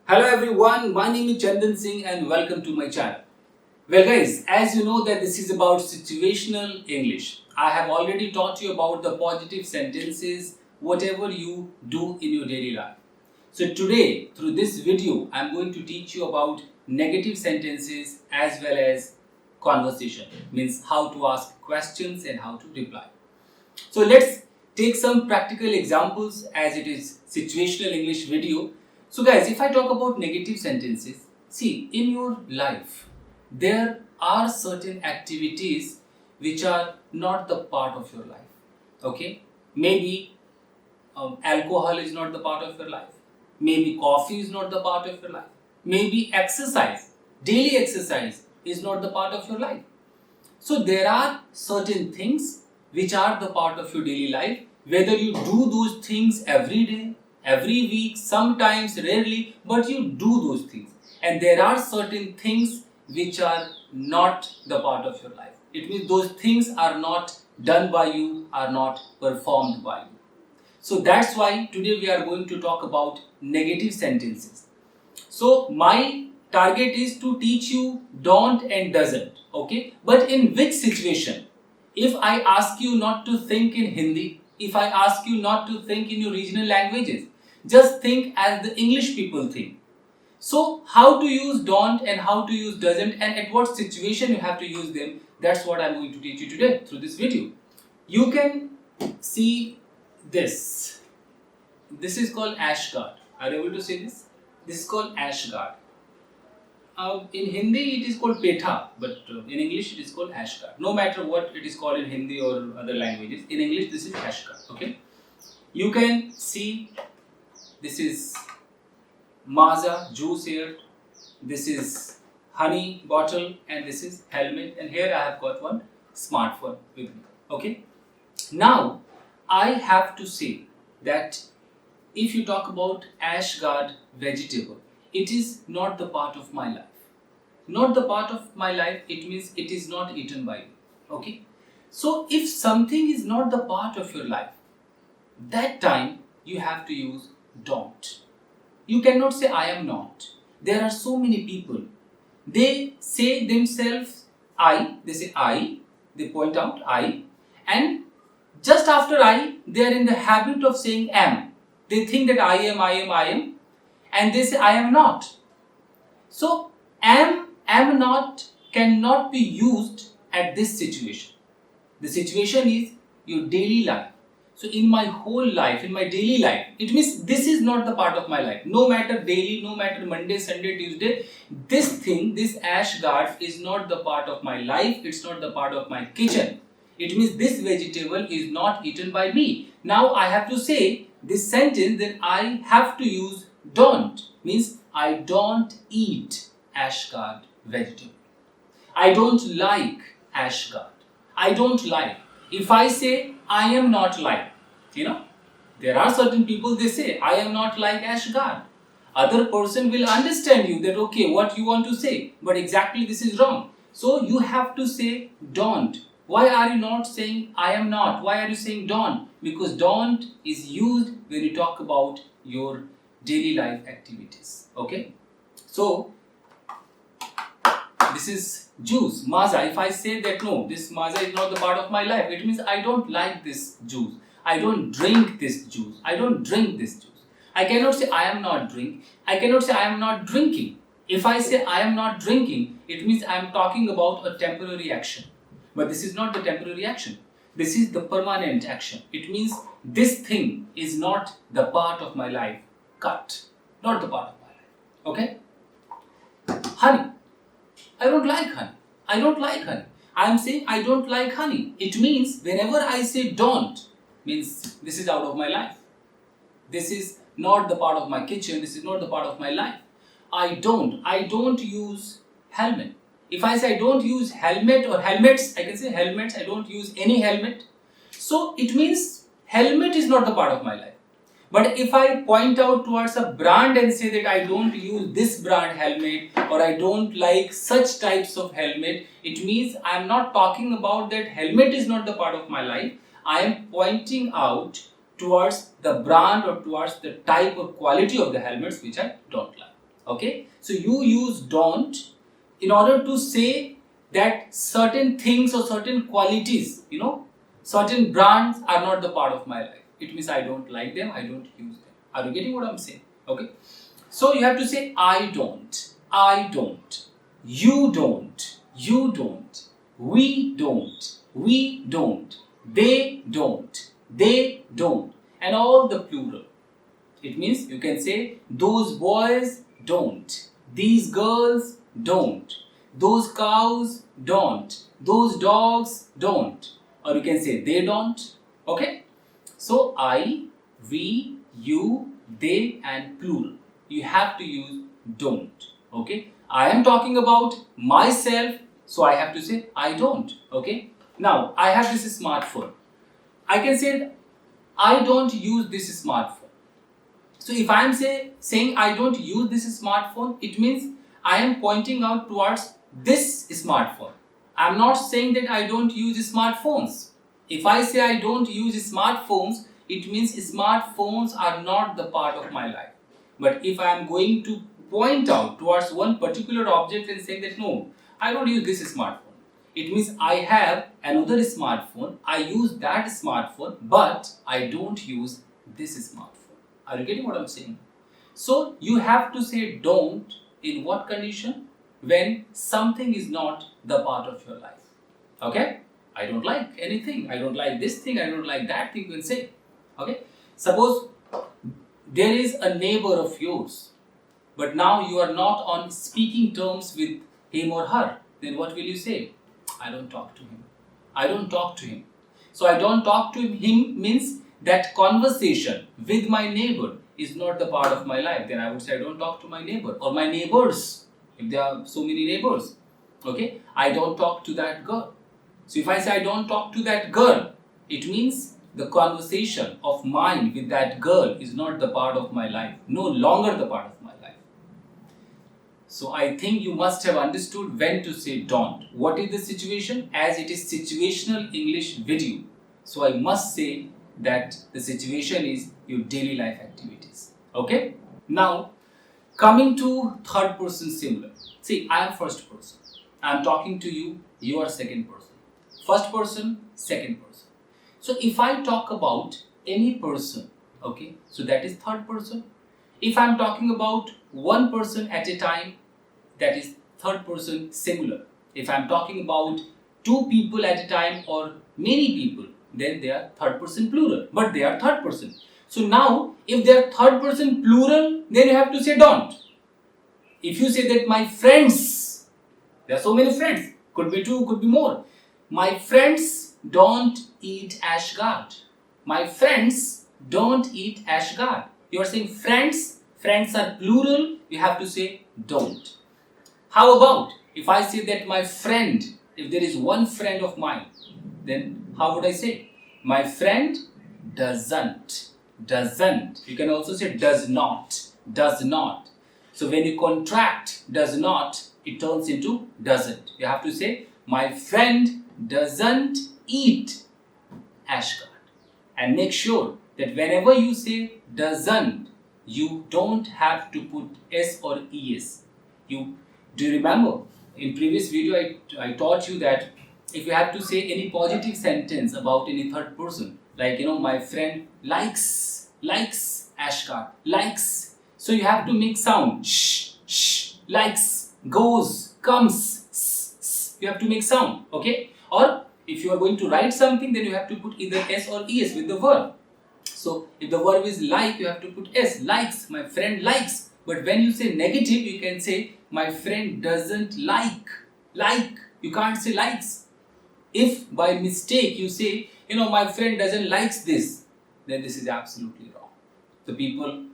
Hello everyone, my name is Chandan Singh and welcome to my channel. Well guys, as you know that this is about situational English. I have already taught you about the positive sentences, whatever you do in your daily life. So today, through this video, I am going to teach you about negative sentences as well as conversation. Means how to ask questions and how to reply. So let's take some practical examples as it is situational English video. So guys, if I talk about negative sentences, see in your life, there are certain activities which are not the part of your life. Okay, maybe alcohol is not the part of your life. Maybe coffee is not the part of your life. Maybe exercise, daily exercise is not the part of your life. So there are certain things which are the part of your daily life, whether you do those things every day, every week, sometimes, rarely, but you do those things. And there are certain things which are not the part of your life. It means those things are not done by you, are not performed by you. So that's why today we are going to talk about negative sentences. So my target is to teach you don't and doesn't, okay? But in which situation? If I ask you not to think in Hindi, if I ask you not to think in your regional languages, just think as the English people think. So how to use don't and how to use doesn't and at what situation you have to use them, that's what I'm going to teach you today through this video. You can see this. This is called ash guard. Are you able to see this? This is called ash guard. In Hindi it is called petha, but in English it is called ash guard. No matter what it is called in Hindi or other languages, in English this is ash guard. Okay. You can see this is Maaza juice here. This is honey bottle and this is helmet. And here I have got one smartphone with me. Okay. Now I have to say that if you talk about ash guard vegetable, it is not the part of my life. Not the part of my life, it means it is not eaten by you. Okay. So if something is not the part of your life, that time you have to use don't. You cannot say I am not. There are so many people. They say themselves I, they say I, they point out I, and just after I, they are in the habit of saying am. They think that I am, and they say I am not. So am not cannot be used at this situation. The situation is your daily life. So in my whole life, in my daily life, it means this is not the part of my life. No matter daily, no matter Monday, Sunday, Tuesday, this thing, this ash guard is not the part of my life. It's not the part of my kitchen. It means this vegetable is not eaten by me. Now I have to say this sentence that I have to use don't. Means I don't eat ash guard vegetable. I don't like ash guard. I don't like. If I say I am not like, there are certain people they say I am not like ash guard. Other person will understand you that okay, what you want to say, but exactly this is wrong. So you have to say don't. Why are you not saying I am not? Why are you saying don't? Because don't is used when you talk about your daily life activities. Okay? So this is juice, Maaza. If I say that no, this Maaza is not the part of my life, it means I don't like this juice. I don't drink this juice. I don't drink this juice. I cannot say I am not drink. I cannot say I am not drinking. If I say I am not drinking, it means I am talking about a temporary action. But this is not the temporary action. This is the permanent action. It means this thing is not the part of my life. Cut. Not the part of my life. Okay? Honey. I don't like honey. I don't like honey. I am saying I don't like honey. It means whenever I say don't, means this is out of my life. This is not the part of my kitchen. This is not the part of my life. I don't use helmet. If I say I don't use helmet or helmets, I can say helmets. I don't use any helmet. So it means helmet is not the part of my life. But if I point out towards a brand and say that I don't use this brand helmet or I don't like such types of helmet, it means I am not talking about that helmet is not the part of my life. I am pointing out towards the brand or towards the type or quality of the helmets which I don't like. Okay, so you use don't in order to say that certain things or certain qualities, certain brands are not the part of my life. It means I don't like them, I don't use them. Are you getting what I'm saying? Okay, so you have to say I don't, you don't, we don't, they don't, and all the plural. It means you can say those boys don't, these girls don't, those cows don't, those dogs don't, or you can say they don't. Okay, so I, we, you, they, and plural. You have to use don't. Okay, I am talking about myself, so I have to say I don't. Okay, now I have this smartphone. I can say I don't use this smartphone. So if I am saying I don't use this smartphone, it means I am pointing out towards this smartphone. I am not saying that I don't use smartphones. If I say I don't use smartphones, it means smartphones are not the part of my life. But if I am going to point out towards one particular object and saying that no, I don't use this smartphone, it means I have another smartphone, I use that smartphone, but I don't use this smartphone. Are you getting what I'm saying? So you have to say don't in what condition? When something is not the part of your life. Okay? I don't like anything. I don't like this thing. I don't like that thing. You can say. Okay? Suppose there is a neighbor of yours, but now you are not on speaking terms with him or her. Then what will you say? I don't talk to him. I don't talk to him. So I don't talk to him means that conversation with my neighbor is not the part of my life. Then I would say I don't talk to my neighbor or my neighbors, if there are so many neighbors. Okay, I don't talk to that girl. So if I say I don't talk to that girl, it means the conversation of mine with that girl is not the part of my life, no longer the part of my life. So I think you must have understood when to say don't. What is the situation? As it is situational English video, so I must say that the situation is your daily life activities. Okay? Now, coming to third person singular. See, I am first person. I am talking to you, you are second person. First person, second person. So if I talk about any person, okay, so that is third person. If I am talking about one person at a time, that is third person singular. If I am talking about two people at a time or many people, then they are third person plural, but they are third person. So now, if they are third person plural, then you have to say don't. If you say that my friends, there are so many friends, could be two, could be more. My friends don't eat ashgard. My friends don't eat ashgard. You are saying friends, friends are plural, you have to say don't. How about if I say that my friend, if there is one friend of mine, then how would I say? My friend doesn't. You can also say does not. So when you contract does not, it turns into doesn't. You have to say my friend doesn't eat ashgard. And make sure that whenever you say doesn't, you don't have to put s or es. Do you remember in previous video I taught you that if you have to say any positive sentence about any third person, like my friend likes ashgard, likes, so you have to make sound shh, likes, goes, comes, you have to make sound. Okay, or if you are going to write something, then you have to put either s or es with the verb. So if the verb is like, you have to put s, likes, my friend likes. But when you say negative, you can say my friend doesn't like, you can't say likes. If by mistake you say, my friend doesn't likes this, then this is absolutely wrong. So people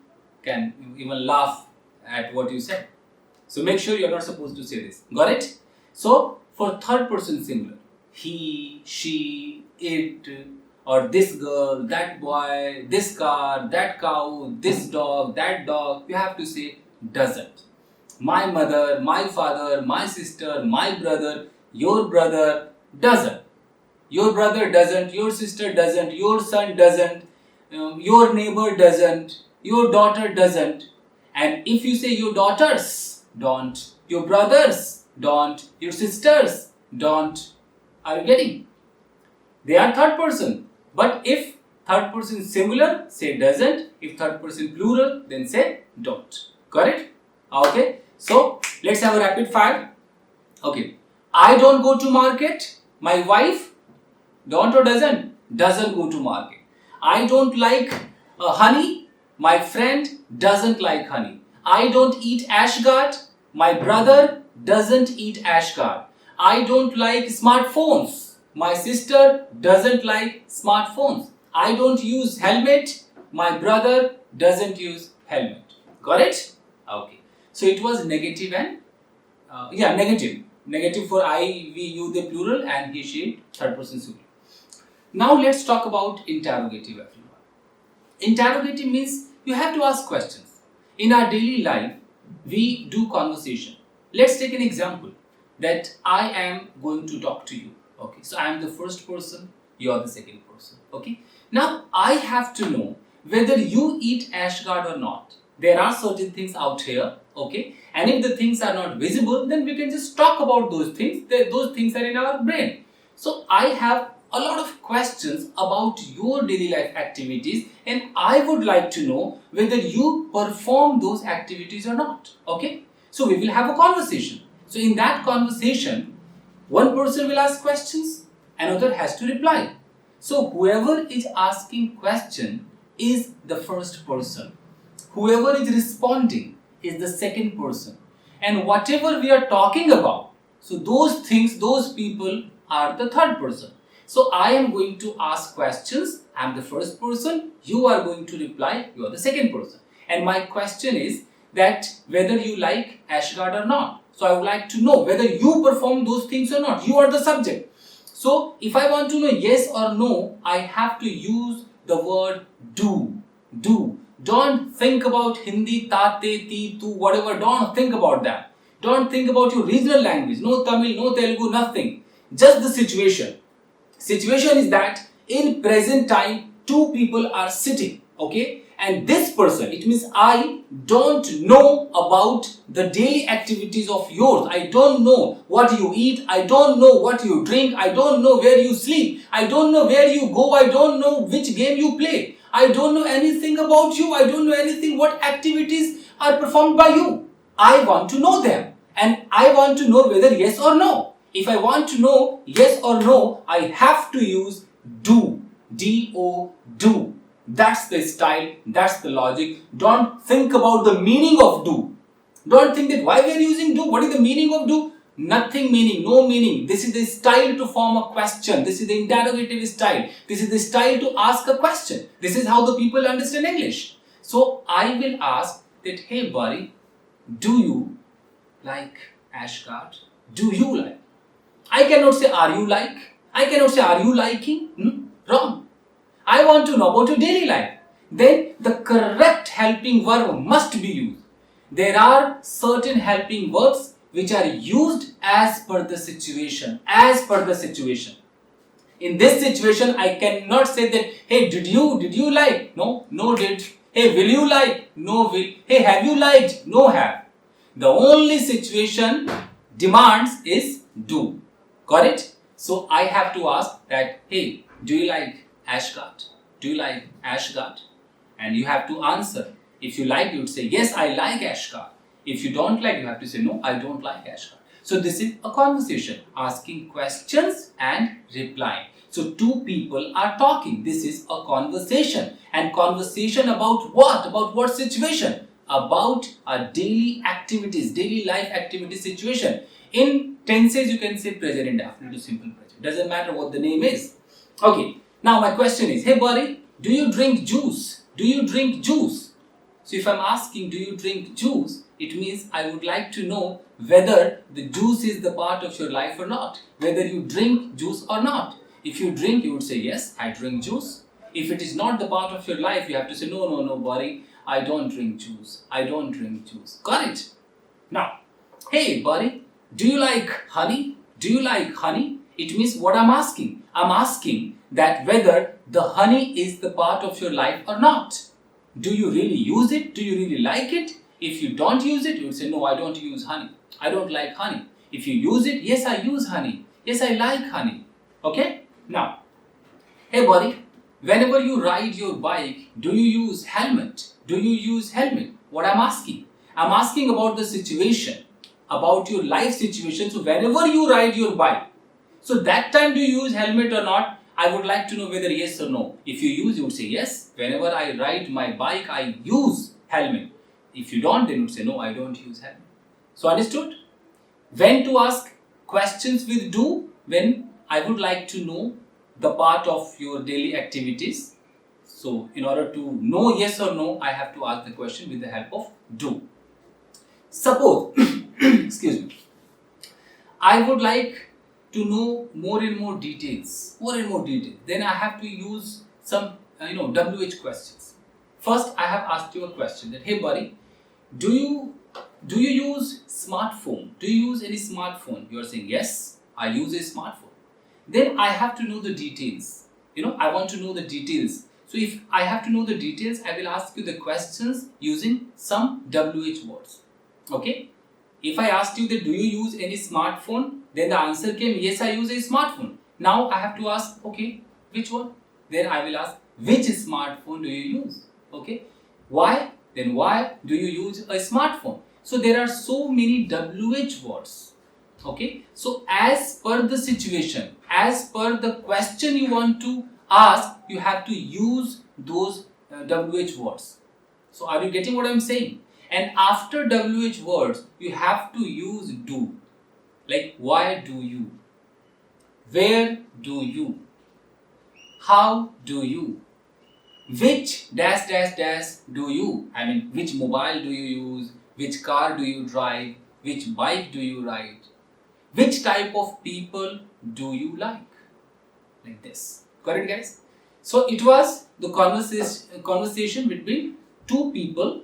can even laugh at what you said. So make sure you're not supposed to say this. Got it? So for third person singular, he, she, it, or this girl, that boy, this car, that cow, this dog, that dog, you have to say doesn't. My mother, my father, my sister, my brother, your brother doesn't. Your brother doesn't, your sister doesn't, your son doesn't, your neighbor doesn't, your daughter doesn't. And if you say your daughters, don't. Your brothers, don't. Your sisters, don't. Are you getting? They are third person. But if third person singular, say doesn't. If third person plural, then say don't. Got it? Okay. So let's have a rapid fire. Okay. I don't go to market. My wife don't or doesn't go to market. I don't like honey. My friend doesn't like honey. I don't eat ashgard. My brother doesn't eat ashgard. I don't like smartphones. My sister doesn't like smartphones. I don't use helmet. My brother doesn't use helmet. Got it? Okay. So it was negative and negative. Negative for I, we, you, the plural, and he, she, third person singular. Now let's talk about interrogative, everyone. Interrogative means you have to ask questions. In our daily life, we do conversation. Let's take an example that I am going to talk to you. Okay, so I am the first person, you are the second person. Okay, now I have to know whether you eat ashgard or not. There are certain things out here, okay, and if the things are not visible, then we can just talk about those things. Those things are in our brain. So I have a lot of questions about your daily life activities, and I would like to know whether you perform those activities or not. Okay, so we will have a conversation. So in that conversation, one person will ask questions, another has to reply. So whoever is asking question is the first person. Whoever is responding is the second person. And whatever we are talking about, so those things, those people are the third person. So I am going to ask questions, I am the first person, you are going to reply, you are the second person. And my question is that whether you like ashgard or not. So I would like to know whether you perform those things or not. You are the subject. So if I want to know yes or no, I have to use the word do. Do. Don't think about Hindi, tate, ti, tu, whatever. Don't think about that. Don't think about your regional language. No Tamil, no Telugu, nothing. Just the situation. Situation is that in present time, two people are sitting. Okay. And this person, it means I don't know about the daily activities of yours. I don't know what you eat. I don't know what you drink. I don't know where you sleep. I don't know where you go. I don't know which game you play. I don't know anything about you. I don't know anything what activities are performed by you. I want to know them. And I want to know whether yes or no. If I want to know yes or no, I have to use do. D-O, do. That's the style, that's the logic. Don't think about the meaning of do. Don't think that why we are using do, what is the meaning of do? Nothing meaning, no meaning. This is the style to form a question. This is the interrogative style. This is the style to ask a question. This is how the people understand English. So I will ask that, hey buddy, do you like ashgard? Do you like? I cannot say are you like? I cannot say are you liking? Wrong. I want to know about your daily life. Then the correct helping verb must be used. There are certain helping verbs which are used as per the situation. As per the situation. In this situation, I cannot say that, hey, did you like? No, no did. Hey, will you like? No will. Hey, have you liked? No have. The only situation demands is do. Got it? So I have to ask that, hey, do you like ashgard? Do you like ashgard? And you have to answer. If you like, you would say, yes, I like ashgard. If you don't like, you have to say, no, I don't like ashgard. So this is a conversation, asking questions and replying. So two people are talking. This is a conversation. And conversation about what? About what situation? About our daily activities, daily life activity situation. In tenses, you can say present indefinite to simple present. Doesn't matter what the name is. Okay. Now my question is, hey buddy, do you drink juice? Do you drink juice? So if I'm asking, do you drink juice? It means I would like to know whether the juice is the part of your life or not. Whether you drink juice or not. If you drink, you would say, yes, I drink juice. If it is not the part of your life, you have to say, no, buddy, I don't drink juice. I don't drink juice. Got it? Now, hey buddy, do you like honey? Do you like honey? It means what I'm asking. I'm asking that whether the honey is the part of your life or not. Do you really use it? Do you really like it? If you don't use it, you would say, no, I don't use honey. I don't like honey. If you use it, yes, I use honey. Yes, I like honey. Okay? Now, hey buddy, whenever you ride your bike, do you use helmet? Do you use helmet? What I'm asking? I'm asking about the situation, about your life situation. So whenever you ride your bike, so that time do you use helmet or not? I would like to know whether yes or no. If you use, you would say yes. Whenever I ride my bike, I use helmet. If you don't, then you would say no, I don't use helmet. So understood? When to ask questions with do? When I would like to know the part of your daily activities. So in order to know yes or no, I have to ask the question with the help of do. Suppose, excuse me, I would like to know more and more details, then I have to use some WH questions. First, I have asked you a question that, hey buddy, do you use smartphone? Do you use any smartphone? You are saying yes, I use a smartphone. Then I have to know the details. I want to know the details. So if I have to know the details, I will ask you the questions using some WH words. Okay? If I asked you that do you use any smartphone, then the answer came yes, I use a smartphone. Now I have to ask, okay, which one? Then I will ask, which smartphone do you use? Okay? Why? Then why do you use a smartphone? So there are so many WH words. Okay? So as per the situation, as per the question you want to ask, you have to use those WH words. So are you getting what I am saying? And after WH words, you have to use do. Like why do you? Where do you? How do you? Which dash dash dash do you? I mean, which mobile do you use? Which car do you drive? Which bike do you ride? Which type of people do you like? Like this. Correct, guys? So it was the conversation between two people,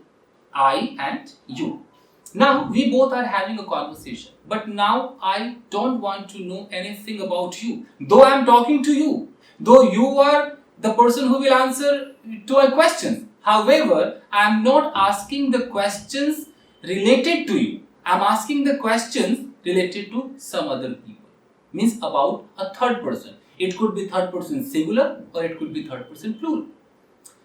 I and you. Now we both are having a conversation, but now I don't want to know anything about you. Though I am talking to you, though you are the person who will answer to my questions. However, I am not asking the questions related to you. I am asking the questions related to some other people. Means about a third person. It could be third person singular or it could be third person plural.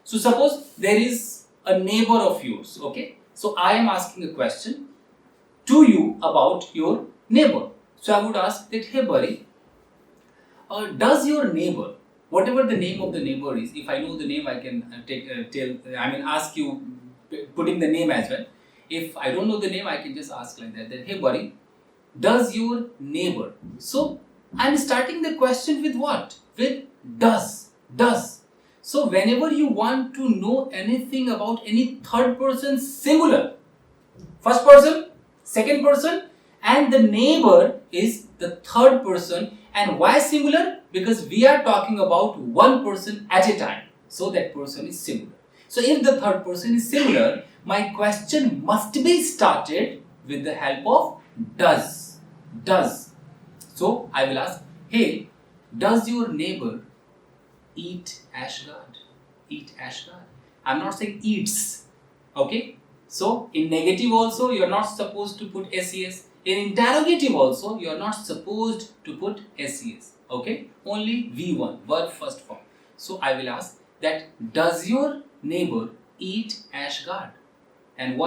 So suppose there is a neighbor of yours, okay? So I am asking a question to you about your neighbor. So I would ask that, hey buddy, does your neighbor, whatever the name of the neighbor is, if I know the name I can ask you putting the name as well. If I don't know the name, I can just ask like that, hey buddy, does your neighbor? So I am starting the question with what? With does. So whenever you want to know anything about any third person singular, first person, second person, and the neighbor is the third person. And why singular? Because we are talking about one person at a time. So that person is singular. So if the third person is singular, my question must be started with the help of does. So I will ask, hey, does your neighbor eat ashgard? I'm not saying eats. Okay? So in negative also you are not supposed to put SES. In interrogative also you are not supposed to put SES. Okay? Only V1, verb first form. So I will ask that does your neighbor eat ashgard? And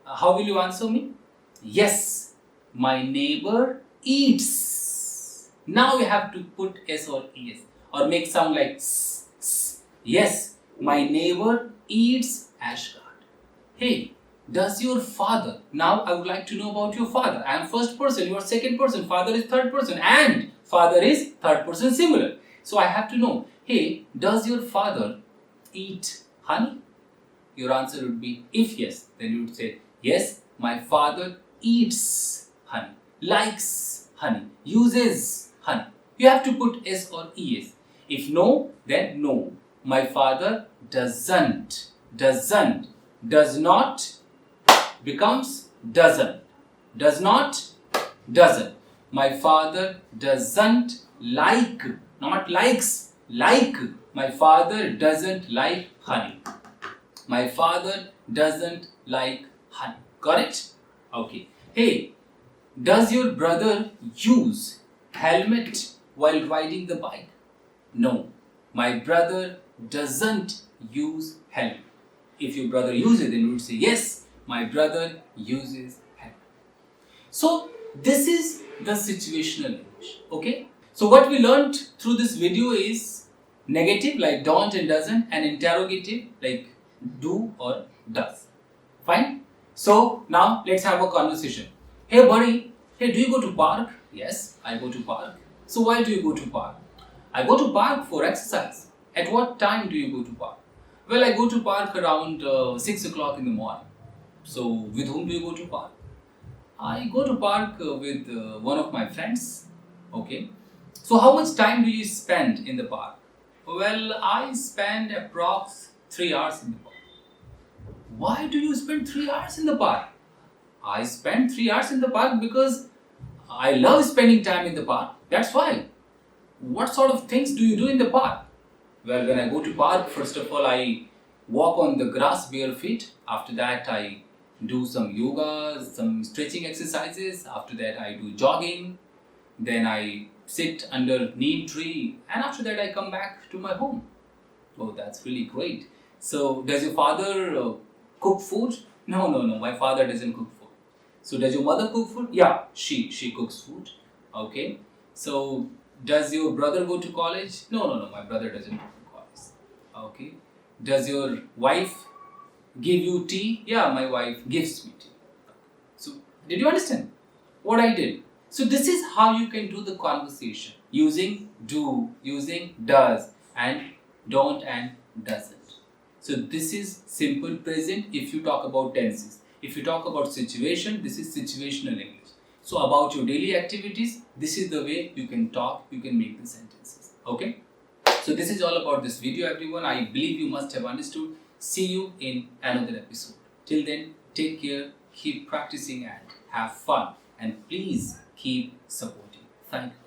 how will you answer me? Yes, my neighbor eats. Now you have to put S or ES or make sound like s. Yes, my neighbor eats ashgard. Hey, does your father? Now I would like to know about your father. I am first person, you are second person, father is third person, and father is third person singular. So I have to know, hey, does your father eat honey? Your answer would be, if yes, then you would say, yes, my father eats honey, likes honey, uses honey. You have to put S or ES. If no, then no. My father doesn't. Does not becomes doesn't. Does not, doesn't. My father doesn't like, not likes, like. My father doesn't like honey. My father doesn't like honey. Got it? Okay. Hey, does your brother use helmet while riding the bike? No, my brother doesn't use helmet. If your brother uses it, then you would say, yes, my brother uses helmet. So this is the situational English. Okay. So what we learned through this video is negative like don't and doesn't, and interrogative like do or does. Fine. So now let's have a conversation. Hey buddy, hey, do you go to park? Yes, I go to park. So why do you go to park? I go to park for exercise. At what time do you go to park? Well, I go to park around 6 o'clock in the morning. So with whom do you go to park? I go to park with one of my friends. Okay. So how much time do you spend in the park? Well, I spend approx 3 hours in the park. Why do you spend 3 hours in the park? I spend 3 hours in the park because I love spending time in the park. That's why. What sort of things do you do in the park? Well, when I go to park, first of all, I walk on the grass bare feet. After that, I do some yoga, some stretching exercises. After that, I do jogging. Then I sit under neem tree, and after that, I come back to my home. Oh, that's really great. So, does your father cook food? No. My father doesn't cook food. So, does your mother cook food? Yeah, she cooks food. Okay. So, does your brother go to college? No. My brother doesn't go to college. Okay. Does your wife give you tea? Yeah, my wife gives me tea. So, did you understand what I did? So, this is how you can do the conversation using do, using does, and don't and doesn't. So, this is simple present if you talk about tenses. If you talk about situation, this is situational English. So, about your daily activities, this is the way you can talk, you can make the sentences. Okay? So, this is all about this video, everyone. I believe you must have understood. See you in another episode. Till then, take care, keep practicing and have fun. And please keep supporting. Thank you.